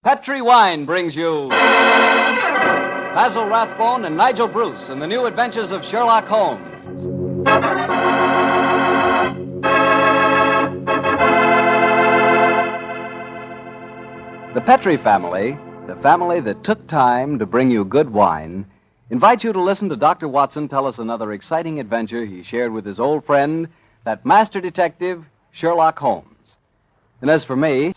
Petri Wine brings you Basil Rathbone and Nigel Bruce in the new adventures of Sherlock Holmes. The Petri family, the family that took time to bring you good wine, invites you to listen to Dr. Watson tell us another exciting adventure he shared with his old friend, that master detective, Sherlock Holmes. And as for me...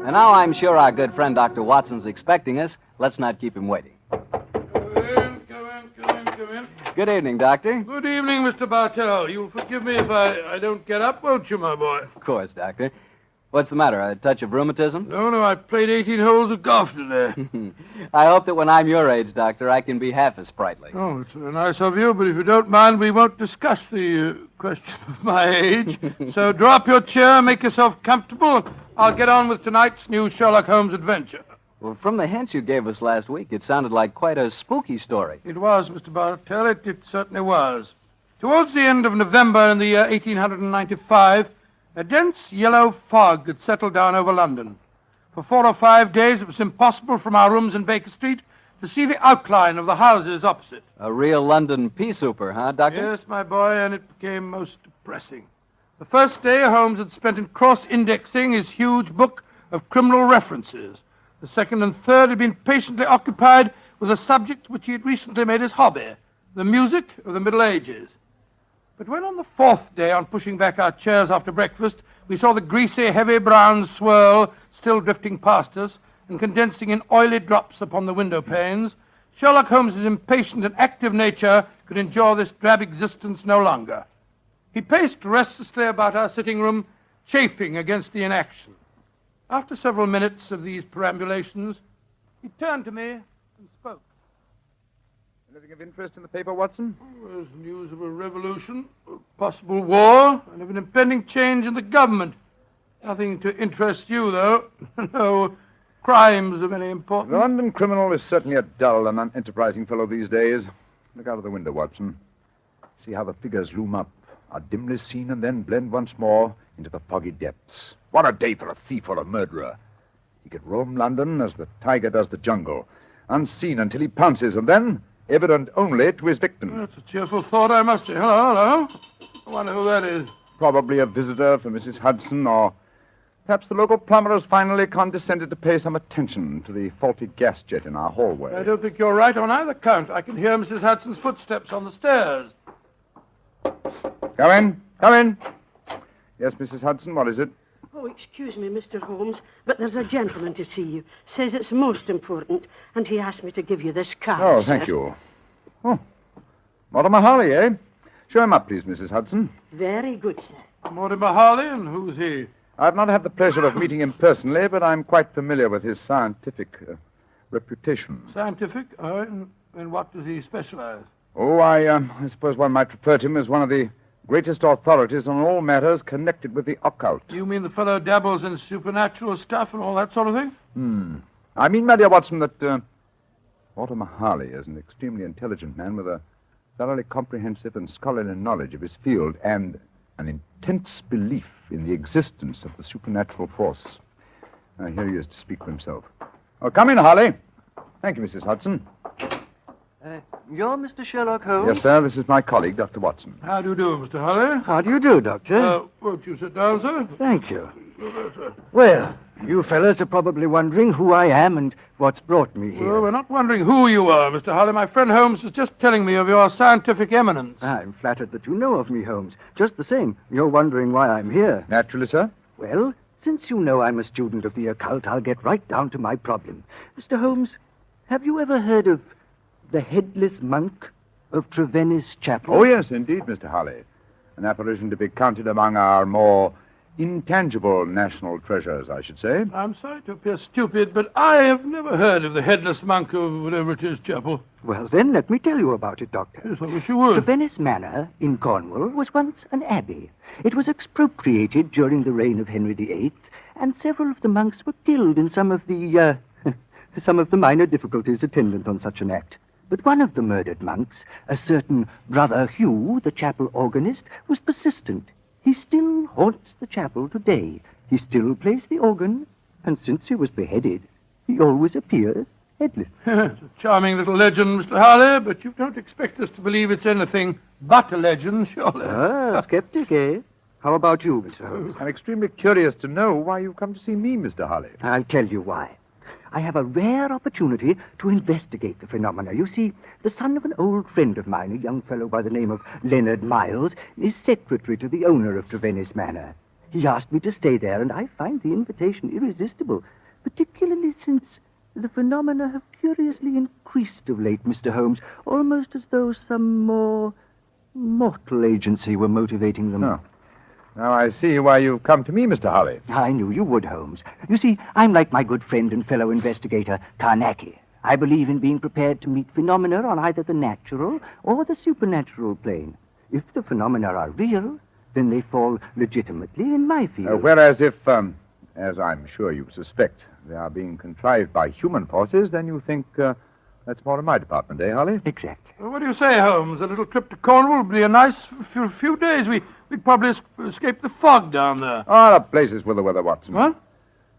And now I'm sure our good friend Dr. Watson's expecting us. Let's not keep him waiting. Come in. Good evening, Doctor. Good evening, Mr. Bartell. You'll forgive me if I don't get up, won't you, my boy? Of course, Doctor. What's the matter, a touch of rheumatism? No, I played 18 holes of golf today. I hope that when I'm your age, Doctor, I can be half as sprightly. Oh, it's very nice of you, but if you don't mind, we won't discuss the question of my age. So draw up your chair, make yourself comfortable. I'll get on with tonight's new Sherlock Holmes adventure. Well, from the hints you gave us last week, it sounded like quite a spooky story. It was, Mr. Bartell. It certainly was. Towards the end of November in the year 1895, a dense yellow fog had settled down over London. For 4 or 5 days, it was impossible from our rooms in Baker Street to see the outline of the houses opposite. A real London pea souper, huh, Doctor? Yes, my boy, and it became most depressing. The first day Holmes had spent in cross-indexing his huge book of criminal references. The second and third had been patiently occupied with a subject which he had recently made his hobby, the music of the Middle Ages. But when on the fourth day, on pushing back our chairs after breakfast, we saw the greasy, heavy brown swirl still drifting past us and condensing in oily drops upon the window panes, Sherlock Holmes's impatient and active nature could endure this drab existence no longer. He paced restlessly about our sitting room, chafing against the inaction. After several minutes of these perambulations, he turned to me and spoke. Anything of interest in the paper, Watson? There's news of a revolution, a possible war, and of an impending change in the government. Nothing to interest you, though. No crimes of any importance. The London criminal is certainly a dull and unenterprising fellow these days. Look out of the window, Watson. See how the figures loom up, are dimly seen and then blend once more into the foggy depths. What a day for a thief or a murderer. He could roam London as the tiger does the jungle, unseen until he pounces, and then evident only to his victim. That's a cheerful thought, I must say. Hello. I wonder who that is. Probably a visitor for Mrs. Hudson, or perhaps the local plumber has finally condescended to pay some attention to the faulty gas jet in our hallway. I don't think you're right on either count. I can hear Mrs. Hudson's footsteps on the stairs. Come in. Yes, Mrs. Hudson, what is it? Oh, excuse me, Mr. Holmes, but there's a gentleman to see you. Says it's most important, and he asked me to give you this card, Oh, sir. thank you. Oh, Mortimer Harley, eh? Show him up, please, Mrs. Hudson. Very good, sir. Mortimer Harley, and who's he? I've not had the pleasure of meeting him personally, but I'm quite familiar with his scientific reputation. Scientific? In what does he specialize? Oh, I suppose one might refer to him as one of the greatest authorities on all matters connected with the occult. You mean the fellow dabbles in supernatural stuff and all that sort of thing? I mean, my dear Watson, that Mortimer Harley is an extremely intelligent man with a thoroughly comprehensive and scholarly knowledge of his field and an intense belief in the existence of the supernatural force. Here he is to speak for himself. Oh, come in, Harley. Thank you, Mrs. Hudson. You're Mr. Sherlock Holmes? Yes, sir. This is my colleague, Dr. Watson. How do you do, Mr. Harley? How do you do, Doctor? Won't you sit down, sir? Thank you. Well, you fellas are probably wondering who I am and what's brought me here. Well, we're not wondering who you are, Mr. Harley. My friend Holmes was just telling me of your scientific eminence. I'm flattered that you know of me, Holmes. Just the same, you're wondering why I'm here. Naturally, sir. Well, since you know I'm a student of the occult, I'll get right down to my problem. Mr. Holmes, have you ever heard of the Headless Monk of Trevennis Chapel? Oh, yes, indeed, Mr. Harley. An apparition to be counted among our more intangible national treasures, I should say. I'm sorry to appear stupid, but I have never heard of the Headless Monk of whatever it is, Chapel. Well, then, let me tell you about it, Doctor. Yes, I wish you would. Trevennis Manor in Cornwall was once an abbey. It was expropriated during the reign of Henry VIII, and several of the monks were killed in some of the minor difficulties attendant on such an act. But one of the murdered monks, a certain Brother Hugh, the chapel organist, was persistent. He still haunts the chapel today. He still plays the organ, and since he was beheaded, he always appears headless. It's a charming little legend, Mr. Harley, but you don't expect us to believe it's anything but a legend, surely. Ah, skeptic, eh? How about you, Mr. Holmes? I'm extremely curious to know why you've come to see me, Mr. Harley. I'll tell you why. I have a rare opportunity to investigate the phenomena. You see, the son of an old friend of mine, a young fellow by the name of Leonard Miles, is secretary to the owner of Trevennis Manor. He asked me to stay there, and I find the invitation irresistible, particularly since the phenomena have curiously increased of late, Mr. Holmes, almost as though some more mortal agency were motivating them. Oh. Now I see why you've come to me, Mr. Harley. I knew you would, Holmes. You see, I'm like my good friend and fellow investigator, Carnacki. I believe in being prepared to meet phenomena on either the natural or the supernatural plane. If the phenomena are real, then they fall legitimately in my field. Whereas if, as I'm sure you suspect, they are being contrived by human forces, then you think that's more in my department, eh, Harley? Exactly. Well, what do you say, Holmes? A little trip to Cornwall would be a nice few days. We'd probably escape the fog down there. Oh, the places with the weather, Watson. What?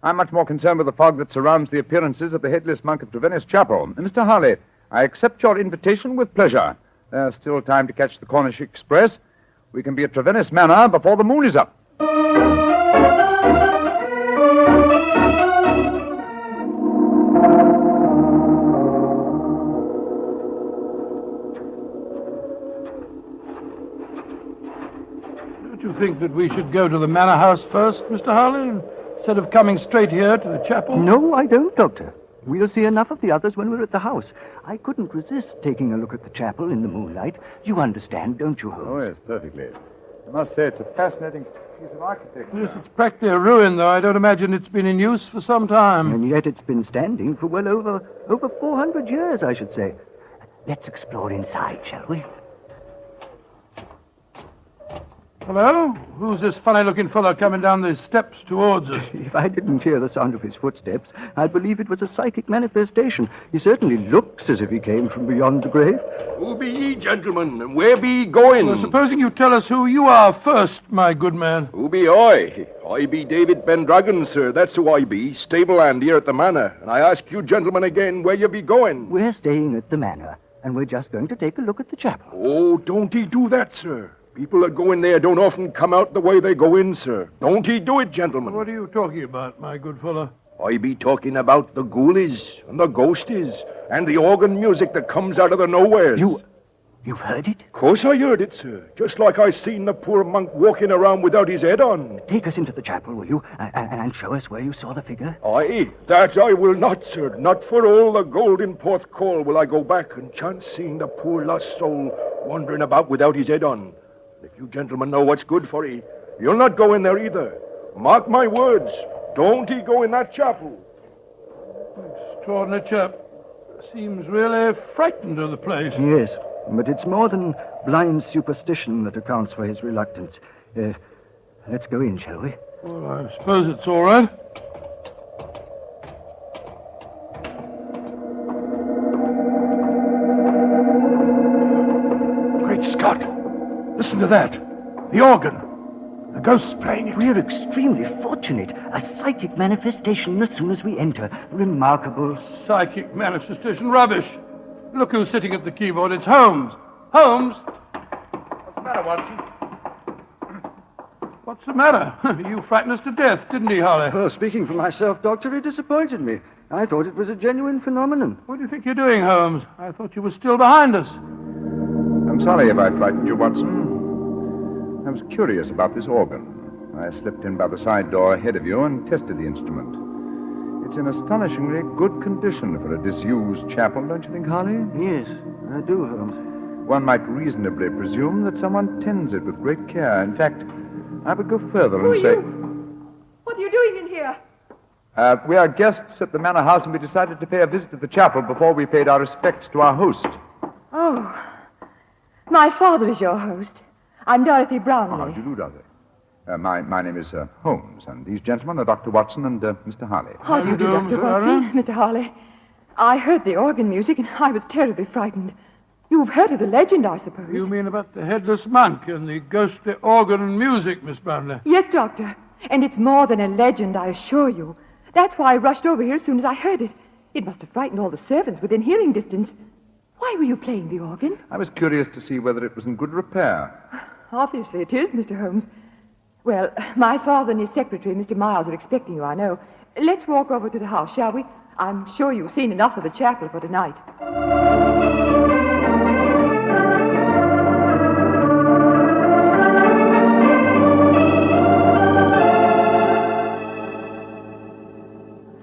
I'm much more concerned with the fog that surrounds the appearances of the Headless Monk of Trevennis Chapel. Mr. Harley, I accept your invitation with pleasure. There's still time to catch the Cornish Express. We can be at Trevennis Manor before the moon is up. Don't you think that we should go to the manor house first, Mr. Harley, instead of coming straight here to the chapel? No, I don't, Doctor. We'll see enough of the others when we're at the house. I couldn't resist taking a look at the chapel in the moonlight. You understand, don't you, Holmes? Oh, yes, perfectly. I must say it's a fascinating piece of architecture. Yes, it's practically a ruin, though. I don't imagine it's been in use for some time. And yet it's been standing for well over 400 years, I should say. Let's explore inside, shall we? Hello? Who's this funny-looking fellow coming down the steps towards us? If I didn't hear the sound of his footsteps, I'd believe it was a psychic manifestation. He certainly looks as if he came from beyond the grave. Who be ye, gentlemen, and where be ye going? Well, supposing you tell us who you are first, my good man. Who be I? I be David Pendragon, sir. That's who I be, stable hand here at the manor. And I ask you, gentlemen, again, where you be going? We're staying at the manor, and we're just going to take a look at the chapel. Oh, don't he do that, sir. People that go in there don't often come out the way they go in, sir. Don't he do it, gentlemen? What are you talking about, my good fellow? I be talking about the ghoulies and the ghosties and the organ music that comes out of the nowheres. You've heard it? Of course I heard it, sir. Just like I seen the poor monk walking around without his head on. Take us into the chapel, will you? And show us where you saw the figure. Aye, that I will not, sir. Not for all the gold in Porthcawl will I go back and chance seeing the poor lost soul wandering about without his head on. If you gentlemen know what's good for ye, you'll not go in there either. Mark my words. Don't he go in that chapel. Extraordinary chap. Seems really frightened of the place. Yes, but it's more than blind superstition that accounts for his reluctance. Let's go in, shall we? Well, I suppose it's all right. Great Scott! Listen to that. The organ. The ghost's playing it. We're extremely fortunate. A psychic manifestation as soon as we enter. Remarkable. Psychic manifestation rubbish. Look who's sitting at the keyboard. It's Holmes. Holmes! What's the matter, Watson? What's the matter? You frightened us to death, didn't he, Harley? Well, speaking for myself, Doctor, it disappointed me. I thought it was a genuine phenomenon. What do you think you're doing, Holmes? I thought you were still behind us. I'm sorry if I frightened you, Watson. I was curious about this organ. I slipped in by the side door ahead of you and tested the instrument. It's in astonishingly good condition for a disused chapel, don't you think, Harley? Yes, I do, Holmes. One might reasonably presume that someone tends it with great care. In fact, I would go further and say... What are you doing in here? We are guests at the manor house, and we decided to pay a visit to the chapel before we paid our respects to our host. Oh, my father is your host. I'm Dorothy Brownlee. How do you do, Dorothy? My name is Holmes, and these gentlemen are Dr. Watson and Mr. Harley. How do you do, Dr. Watson? Mr. Harley. I heard the organ music, and I was terribly frightened. You've heard of the legend, I suppose. You mean about the headless monk and the ghostly organ and music, Miss Brownlee? Yes, Doctor. And it's more than a legend, I assure you. That's why I rushed over here as soon as I heard it. It must have frightened all the servants within hearing distance. Why were you playing the organ? I was curious to see whether it was in good repair. Obviously it is, Mr. Holmes. Well, my father and his secretary, Mr. Miles, are expecting you, I know. Let's walk over to the house, shall we? I'm sure you've seen enough of the chapel for tonight.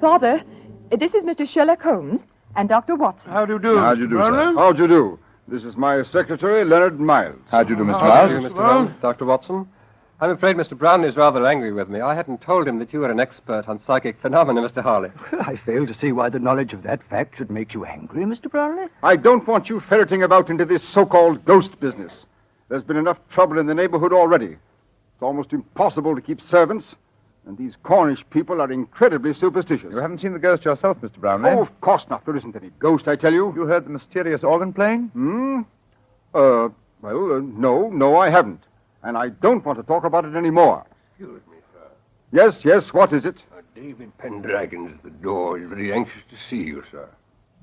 Father, this is Mr. Sherlock Holmes and Dr. Watson. How do you do? How do you do, sir? Brownlee? How do you do? This is my secretary, Leonard Miles. How do you do, Mr. How do Miles? you Mr. Well- Holmes, Dr. Watson. I'm afraid Mr. Brownlee is rather angry with me. I hadn't told him that you were an expert on psychic phenomena, Mr. Harley. I fail to see why the knowledge of that fact should make you angry, Mr. Brownlee. I don't want you ferreting about into this so-called ghost business. There's been enough trouble in the neighborhood already. It's almost impossible to keep servants, and these Cornish people are incredibly superstitious. You haven't seen the ghost yourself, Mr. Brownlee? Oh, of course not. There isn't any ghost, I tell you. You heard the mysterious organ playing? No, I haven't. And I don't want to talk about it anymore. Excuse me, sir. Yes, what is it? David Pendragon's at the door. He's very anxious to see you, sir.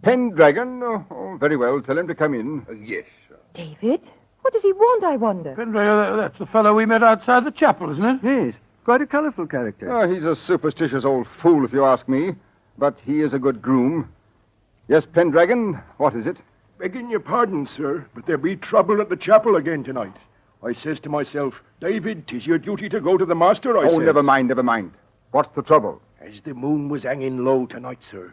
Pendragon? Oh, very well. Tell him to come in. Yes, sir. David? What does he want, I wonder? Pendragon, that's the fellow we met outside the chapel, isn't it? Yes, quite a colourful character. Oh, he's a superstitious old fool, if you ask me. But he is a good groom. Yes, Pendragon, what is it? Begging your pardon, sir, but there be trouble at the chapel again tonight. I says to myself, David, 'tis your duty to go to the master, I says. Never mind. What's the trouble? As the moon was hanging low tonight, sir,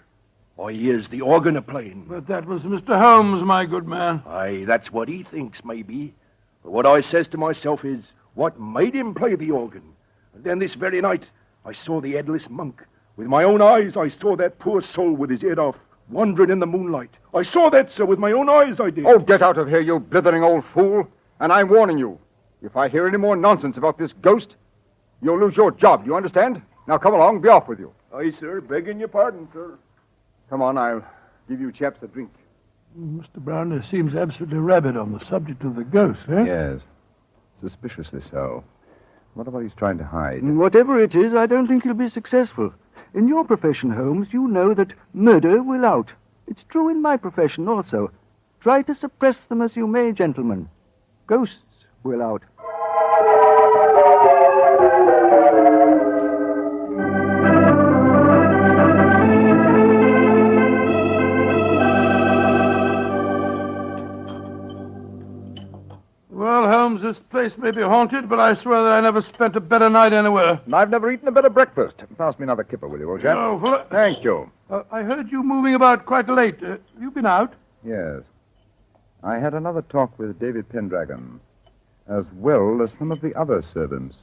I hears the organ a-playing. But that was Mr. Holmes, my good man. Aye, that's what he thinks, maybe. But what I says to myself is, what made him play the organ? And then this very night, I saw the headless monk. With my own eyes, I saw that poor soul with his head off, wandering in the moonlight. I saw that, sir, with my own eyes, I did. Oh, get out of here, you blithering old fool. And I'm warning you, if I hear any more nonsense about this ghost, you'll lose your job, do you understand? Now, come along, be off with you. Aye, sir, begging your pardon, sir. Come on, I'll give you chaps a drink. Mr. Brownlee seems absolutely rabid on the subject of the ghost, eh? Yes. Suspiciously so. What about he's trying to hide? Whatever it is, I don't think he'll be successful. In your profession, Holmes, you know that murder will out. It's true in my profession also. Try to suppress them as you may, gentlemen. Ghosts will out. Well, Holmes, this place may be haunted, but I swear that I never spent a better night anywhere. And I've never eaten a better breakfast. Pass me another kipper, will you, old chap? Oh, well, Thank you. I heard you moving about quite late. You been out? Yes. I had another talk with David Pendragon, as well as some of the other servants.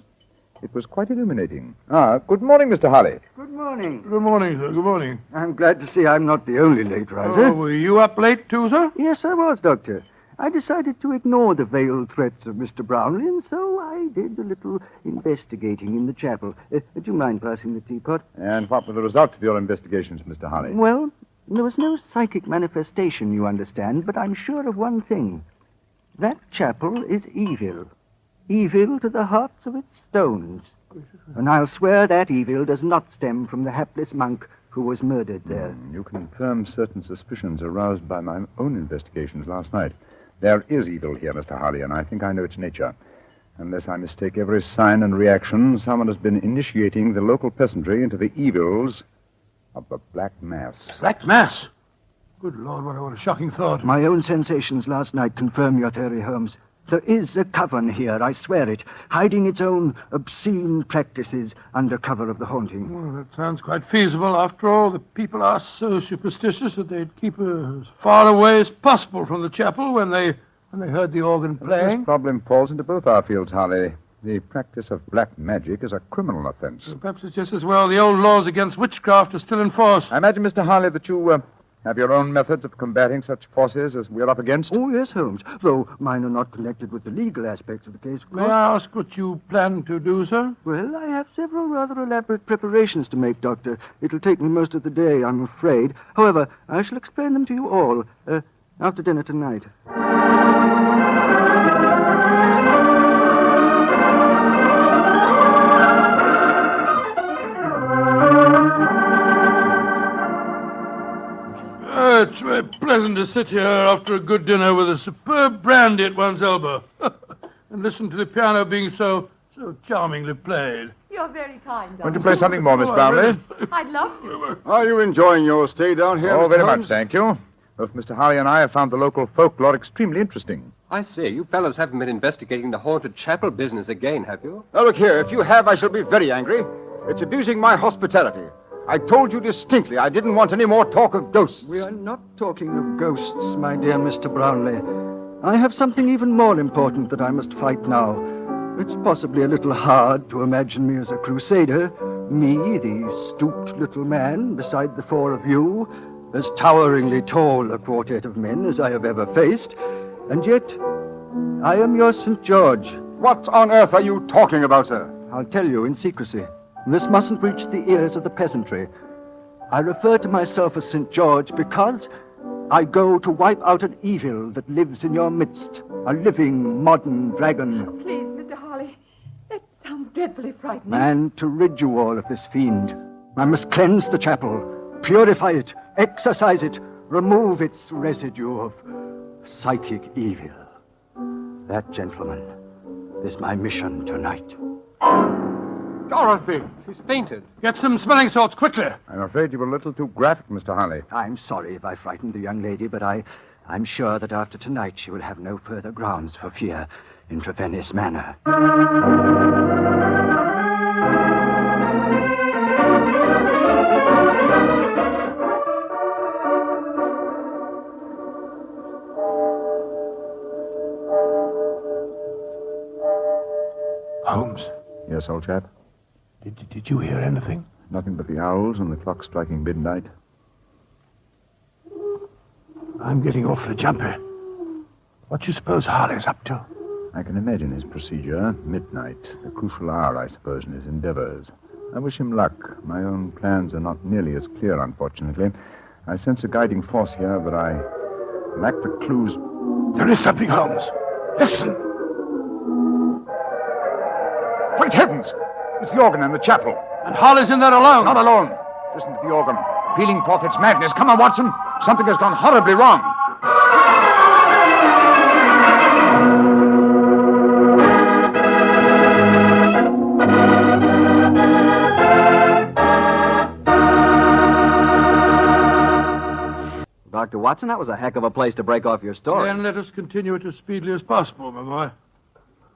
It was quite illuminating. Good morning, Mr. Harley. Good morning. Good morning, sir. Good morning. I'm glad to see I'm not the only late riser. Oh, were you up late too, sir? Yes, I was, Doctor. I decided to ignore the veiled threats of Mr. Brownlee, and so I did a little investigating in the chapel. Do you mind passing the teapot? And what were the results of your investigations, Mr. Harley? Well, there was no psychic manifestation, you understand, but I'm sure of one thing. That chapel is evil. Evil to the hearts of its stones. And I'll swear that evil does not stem from the hapless monk who was murdered there. You confirm certain suspicions aroused by my own investigations last night. There is evil here, Mr. Harley, and I think I know its nature. Unless I mistake every sign and reaction, someone has been initiating the local peasantry into the evils of the Black Mass. Black Mass? Good Lord, what a shocking thought. My own sensations last night confirm your theory, Holmes. There is a coven here, I swear it, hiding its own obscene practices under cover of the haunting. Well, that sounds quite feasible. After all, the people are so superstitious that they'd keep as far away as possible from the chapel when they heard the organ playing. This problem falls into both our fields, Harley. The practice of black magic is a criminal offense. Perhaps it's just as well the old laws against witchcraft are still in force. I imagine, Mr. Harley, that you Have your own methods of combating such forces as we're up against? Oh, yes, Holmes, though mine are not connected with the legal aspects of the case, of May course. I ask what you plan to do, sir? Well, I have several rather elaborate preparations to make, Doctor. It'll take me most of the day, I'm afraid. However, I shall explain them to you all after dinner tonight. It's very pleasant to sit here after a good dinner with a superb brandy at one's elbow and listen to the piano being so charmingly played. You're very kind, Doctor. Want to play something more, Miss Brownlee? I'd love to. Are you enjoying your stay down here, Oh, Mr. very Holmes? much, thank you. Both Mr. Harley and I have found the local folklore extremely interesting. I say, you fellows haven't been investigating the haunted chapel business again, have you? Now, look here. If you have, I shall be very angry. It's abusing my hospitality. I told you distinctly I didn't want any more talk of ghosts. We are not talking of ghosts, my dear Mr. Brownlee. I have something even more important that I must fight now. It's possibly a little hard to imagine me as a crusader, me, the stooped little man, beside the four of you, as toweringly tall a quartet of men as I have ever faced, and yet I am your St. George. What on earth are you talking about, sir? I'll tell you in secrecy. This mustn't reach the ears of the peasantry. I refer to myself as St. George because I go to wipe out an evil that lives in your midst, a living, modern dragon. Please, Mr. Harley, that sounds dreadfully frightening. And to rid you all of this fiend, I must cleanse the chapel, purify it, exorcise it, remove its residue of psychic evil. That, gentlemen, is my mission tonight. Dorothy! She's fainted. Get some smelling salts, quickly. I'm afraid you were a little too graphic, Mr. Harley. I'm sorry if I frightened the young lady, but I'm sure that after tonight she will have no further grounds for fear in Trevenice Manor. Holmes, Yes, old chap? did you hear anything? Nothing but the owls and the clock striking midnight. I'm getting awfully jumpy. What do you suppose Harley's up to? I can imagine his procedure. Midnight, the crucial hour, I suppose, in his endeavors. I wish him luck. My own plans are not nearly as clear, unfortunately. I sense a guiding force here, but I lack the clues. There is something, Holmes. Listen. Great heavens! It's the organ in the chapel. And Harley's in there alone. Not alone. Listen to the organ, pealing forth its madness. Come on, Watson. Something has gone horribly wrong. Dr. Watson, that was a heck of a place to break off your story. Then let us continue it as speedily as possible, my boy.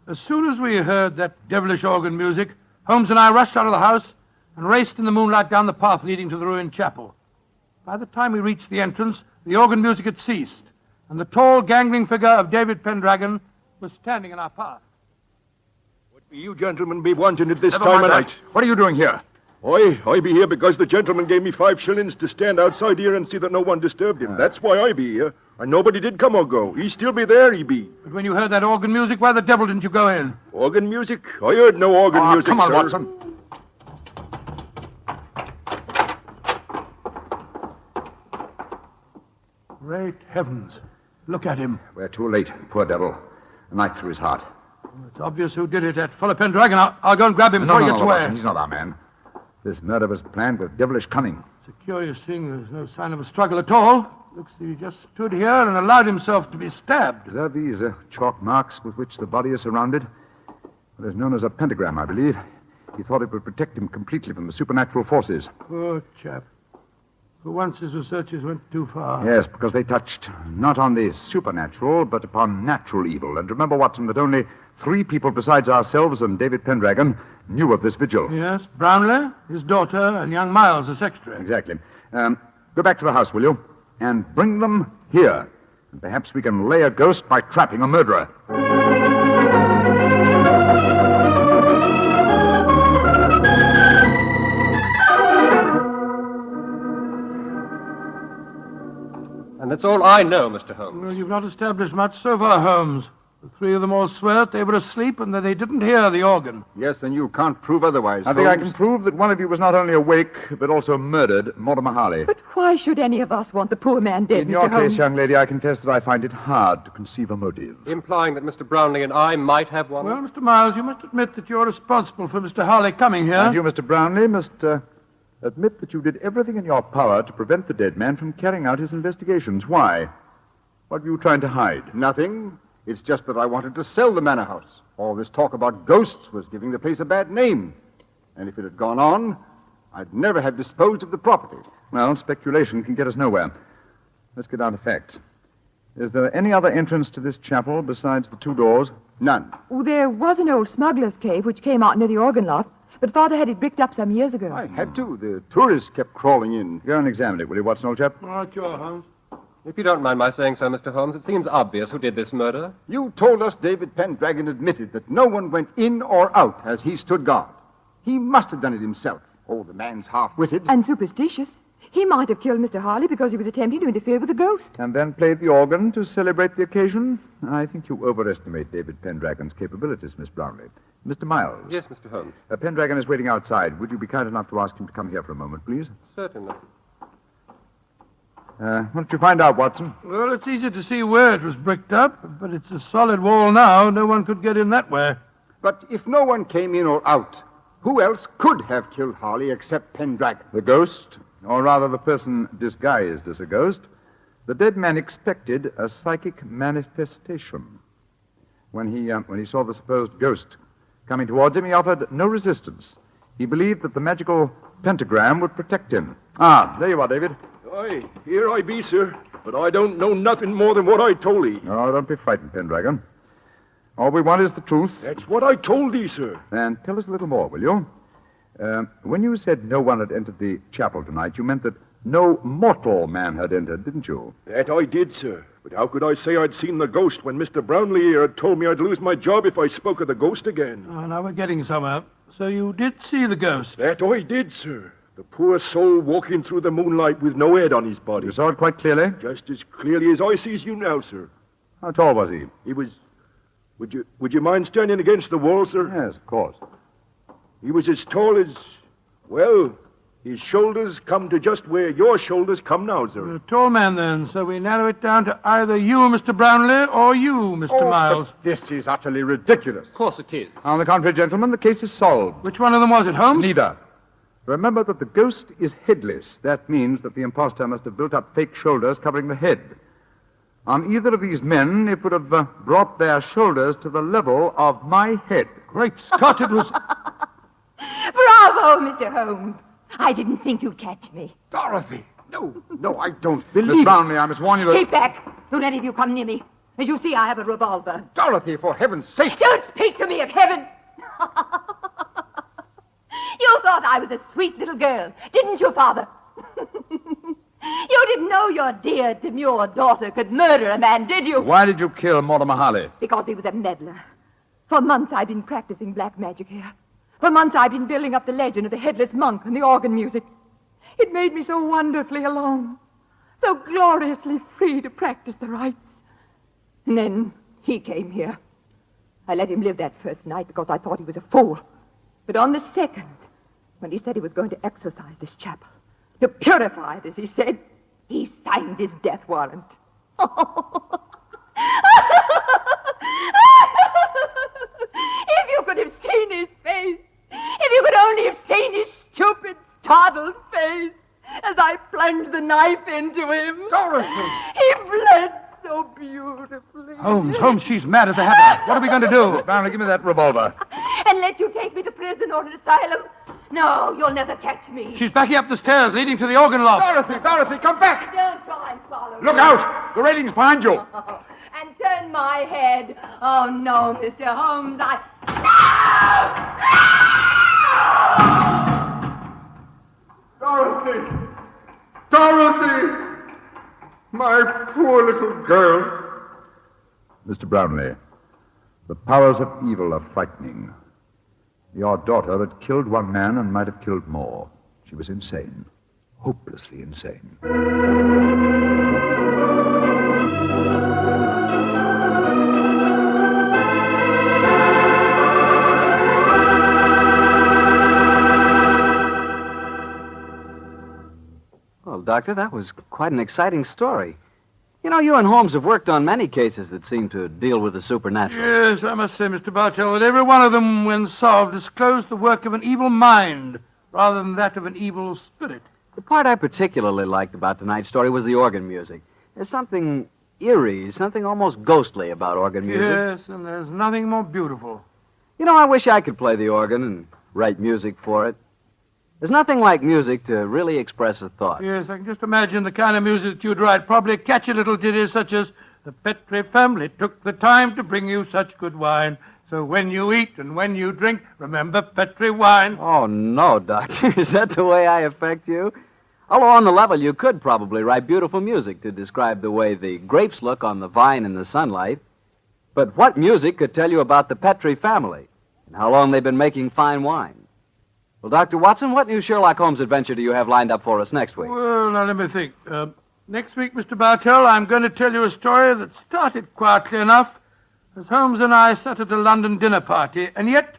As soon as we heard that devilish organ music, Holmes and I rushed out of the house and raced in the moonlight down the path leading to the ruined chapel. By the time we reached the entrance, the organ music had ceased, and the tall, gangling figure of David Pendragon was standing in our path. What be you gentlemen be wanting at this Never time mind of that. night? What are you doing here? I be here because the gentleman gave me 5 shillings to stand outside here and see that no one disturbed him. That's why I be here. And nobody did come or go. He still be there, he be. But when you heard that organ music, why the devil didn't you go in? Organ music? I heard no organ music, come on, sir. Watson. Great heavens. Look at him. We're too late. Poor devil. A knife through his heart. It's obvious who did it. That fellow Pendragon. I'll go and grab him before he gets away. Watson. He's not our man. This murder was planned with devilish cunning. It's a curious thing. There's no sign of a struggle at all. Looks he just stood here and allowed himself to be stabbed. Observe these chalk marks with which the body is surrounded. What is known as a pentagram, I believe. He thought it would protect him completely from the supernatural forces. Poor chap. For once his researches went too far. Yes, because they touched not on the supernatural, but upon natural evil. And remember, Watson, that only 3 people besides ourselves and David Pendragon knew of this vigil. Yes, Brownlee, his daughter, and young Miles, the secretary. Exactly. Go back to the house, will you? And bring them here. And perhaps we can lay a ghost by trapping a murderer. That's all I know, Mr. Holmes. Well, you've not established much so far, Holmes. The three of them all swear that they were asleep and that they didn't hear the organ. Yes, and you can't prove otherwise, I think I Holmes. can prove that one of you was not only awake, but also murdered Mortimer Harley. But why should any of us want the poor man dead, In Mr. your Holmes? case, young lady, I confess that I find it hard to conceive a motive. Implying that Mr. Brownlee and I might have one? Well, Mr. Miles, you must admit that you're responsible for Mr. Harley coming here. And you, Mr. Brownlee, must admit that you did everything in your power to prevent the dead man from carrying out his investigations. Why? What were you trying to hide? Nothing. It's just that I wanted to sell the manor house. All this talk about ghosts was giving the place a bad name. And if it had gone on, I'd never have disposed of the property. Well, speculation can get us nowhere. Let's get down to facts. Is there any other entrance to this chapel besides the two doors? None. Oh, there was an old smuggler's cave which came out near the organ loft, but Father had it bricked up some years ago. I had to. The tourists kept crawling in. Go and examine it, will you, Watson, old chap? All right, sure, Holmes. If you don't mind my saying so, Mr. Holmes, it seems obvious who did this murder. You told us David Pendragon admitted that no one went in or out as he stood guard. He must have done it himself. Oh, the man's half-witted. And superstitious. He might have killed Mr. Harley because he was attempting to interfere with a ghost. And then played the organ to celebrate the occasion? I think you overestimate David Pendragon's capabilities, Miss Brownlee. Mr. Miles. Yes, Mr. Holmes. Pendragon is waiting outside. Would you be kind enough to ask him to come here for a moment, please? Certainly. Why don't you find out, Watson? Well, it's easy to see where it was bricked up, but it's a solid wall now. No one could get in that way. But if no one came in or out, who else could have killed Harley except Pendragon? The ghost, or rather the person disguised as a ghost. The dead man expected a psychic manifestation. When he saw the supposed ghost coming towards him, he offered no resistance. He believed that the magical pentagram would protect him. Ah, there you are, David. Aye, here I be, sir. But I don't know nothing more than what I told thee. Oh, don't be frightened, Pendragon. All we want is the truth. That's what I told thee, sir. And tell us a little more, will you? When you said no one had entered the chapel tonight, you meant that no mortal man had entered, didn't you? That I did, sir. But how could I say I'd seen the ghost when Mr. Brownlee here had told me I'd lose my job if I spoke of the ghost again? Oh, now we're getting somewhere. So you did see the ghost? That I did, sir. The poor soul walking through the moonlight with no head on his body. You saw it quite clearly? Just as clearly as I sees you now, sir. How tall was he? He was... Would you mind standing against the wall, sir? Yes, of course. He was as tall as... Well, his shoulders come to just where your shoulders come now, sir. You're a tall man, then, so we narrow it down to either you, Mr. Brownlee, or you, Mr. Miles. But this is utterly ridiculous. Of course it is. On the contrary, gentlemen, the case is solved. Which one of them was it, Holmes? Neither. Remember that the ghost is headless. That means that the impostor must have built up fake shoulders covering the head. On either of these men, it would have brought their shoulders to the level of my head. Great Scott, it was... Bravo, Mr. Holmes. I didn't think you'd catch me. Dorothy! No, I don't Miss believe it. Brownlee, I must warn you that... Keep back. Don't any of you come near me. As you see, I have a revolver. Dorothy, for heaven's sake! Don't speak to me of heaven. You thought I was a sweet little girl, didn't you, Father? You didn't know your dear, demure daughter could murder a man, did you? Why did you kill Mortimer Harley? Because he was a meddler. For months I've been practicing black magic here. For months I've been building up the legend of the headless monk and the organ music. It made me so wonderfully alone, so gloriously free to practice the rites. And then he came here. I let him live that first night because I thought he was a fool. But on the second, when he said he was going to exorcise this chapel, to purify it, as he said, he signed his death warrant. If you could have seen his face, if you could only have seen his stupid, startled face as I plunged the knife into him. Dorothy! He bled so beautifully. Holmes, she's mad as a hatter. What are we going to do? Miss Brownlee, give me that revolver. And let you take me to prison or an asylum? No, you'll never catch me. She's backing up the stairs leading to the organ loft. Dorothy, come back! Don't try and follow Look me. out! The railing's behind you. And turn my head. Oh, no, Mr. Holmes, Dorothy! My poor little girl. Mr. Brownlee, the powers of evil are frightening. Your daughter had killed one man and might have killed more. She was insane. Hopelessly insane. Doctor. That was quite an exciting story. You know, you and Holmes have worked on many cases that seem to deal with the supernatural. Yes, I must say, Mr. Bartell, that every one of them, when solved, disclosed the work of an evil mind rather than that of an evil spirit. The part I particularly liked about tonight's story was the organ music. There's something eerie, something almost ghostly about organ music. Yes, and there's nothing more beautiful. You know, I wish I could play the organ and write music for it. There's nothing like music to really express a thought. Yes, I can just imagine the kind of music that you'd write. Probably catchy little ditties such as, "The Petri family took the time to bring you such good wine. So when you eat and when you drink, remember Petri wine." Oh, no, Doctor. Is that the way I affect you? Although on the level, you could probably write beautiful music to describe the way the grapes look on the vine in the sunlight. But what music could tell you about the Petri family and how long they've been making fine wine? Well, Dr. Watson, what new Sherlock Holmes adventure do you have lined up for us next week? Well, now let me think. Next week, Mr. Bartell, I'm going to tell you a story that started quietly enough as Holmes and I sat at a London dinner party, and yet,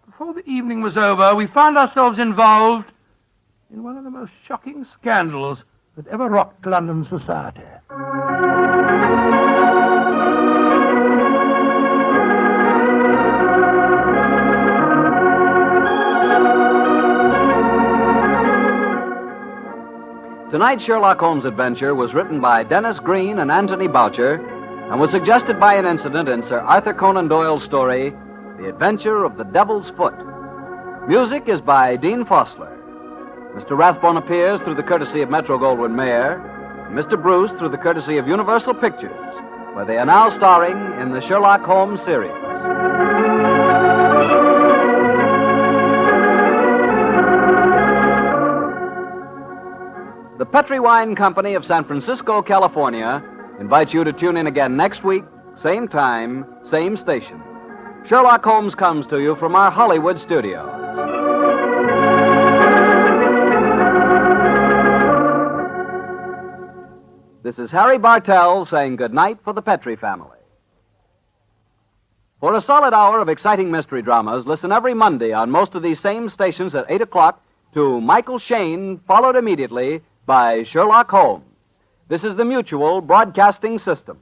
before the evening was over, we found ourselves involved in one of the most shocking scandals that ever rocked London society. Tonight's Sherlock Holmes adventure was written by Dennis Green and Anthony Boucher and was suggested by an incident in Sir Arthur Conan Doyle's story, The Adventure of the Devil's Foot. Music is by Dean Fossler. Mr. Rathbone appears through the courtesy of Metro-Goldwyn-Mayer, and Mr. Bruce through the courtesy of Universal Pictures, where they are now starring in the Sherlock Holmes series. The Petri Wine Company of San Francisco, California, invites you to tune in again next week, same time, same station. Sherlock Holmes comes to you from our Hollywood studios. This is Harry Bartell saying goodnight for the Petri family. For a solid hour of exciting mystery dramas, listen every Monday on most of these same stations at 8 o'clock to Michael Shayne, followed immediately by Sherlock Holmes. This is the Mutual Broadcasting System.